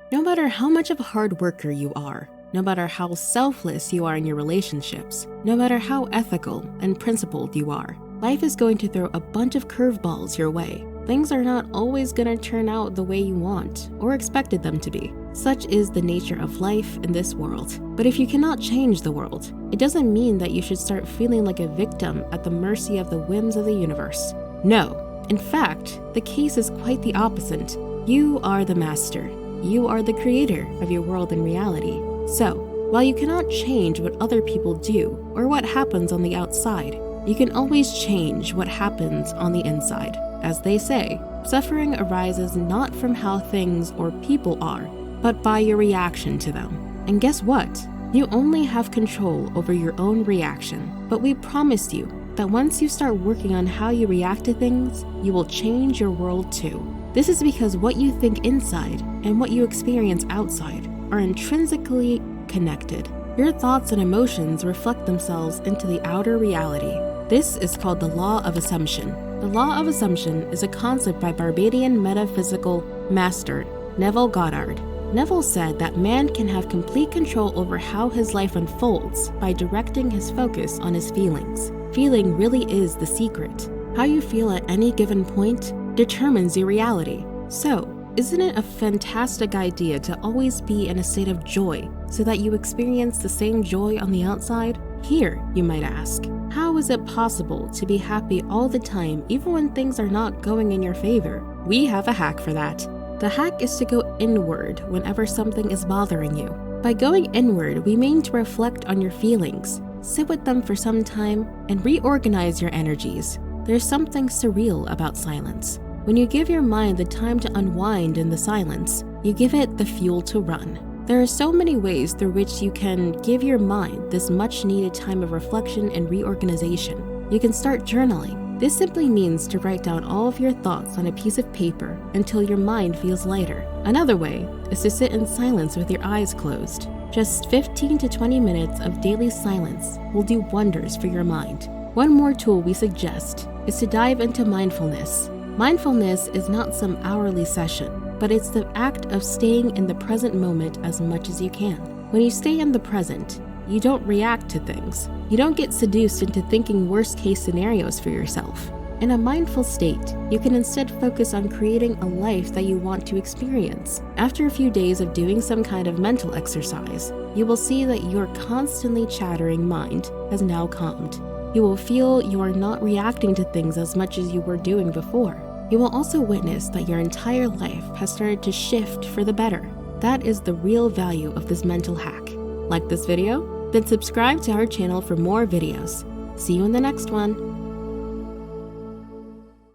No matter how much of a hard worker you are, no matter how selfless you are in your relationships, no matter how ethical and principled you are, life is going to throw a bunch of curveballs your way. Things are not always going to turn out the way you want or expected them to be. Such is the nature of life in this world. But if you cannot change the world, it doesn't mean that you should start feeling like a victim at the mercy of the whims of the universe. No, in fact, the case is quite the opposite. You are the master. You are the creator of your world and reality. So, while you cannot change what other people do or what happens on the outside, you can always change what happens on the inside. As they say, suffering arises not from how things or people are, but by your reaction to them. And guess what? You only have control over your own reaction. But we promise you that once you start working on how you react to things, you will change your world too. This is because what you think inside and what you experience outside are intrinsically connected. Your thoughts and emotions reflect themselves into the outer reality. This is called the law of assumption. The law of assumption is a concept by Barbadian metaphysical master Nevillegoddard. Neville said that man can have complete control over how his life unfolds by directing his focus on his feelings. Feeling really is the secret. How you feel at any given point determines your reality. So, isn't it a fantastic idea to always be in a state of joy so that you experience the same joy on the outside? Here, you might ask, how is it possible to be happy all the time even when things are not going in your favor? We have a hack for that. The hack is to go inward whenever something is bothering you. By going inward, we mean to reflect on your feelings, sit with them for some time, and reorganize your energies. There's something surreal about silence. When you give your mind the time to unwind in the silence, you give it the fuel to run. There are so many ways through which you can give your mind this much needed time of reflection and reorganization. You can start journaling. This simply means to write down all of your thoughts on a piece of paper until your mind feels lighter. Another way is to sit in silence with your eyes closed. Just 15 to 20 minutes of daily silence will do wonders for your mind. One more tool we suggest is to dive into mindfulness. Mindfulness is not some hourly session, but it's the act of staying in the present moment as much as you can. When you stay in the present, you don't react to things. You don't get seduced into thinking worst-case scenarios for yourself. In a mindful state, you can instead focus on creating a life that you want to experience. After a few days of doing some kind of mental exercise, you will see that your constantly chattering mind has now calmed. You will feel you are not reacting to things as much as you were doing before. You will also witness that your entire life has started to shift for the better. That is the real value of this mental hack. Like this video? Then subscribe to our channel for more videos. See you in the next one.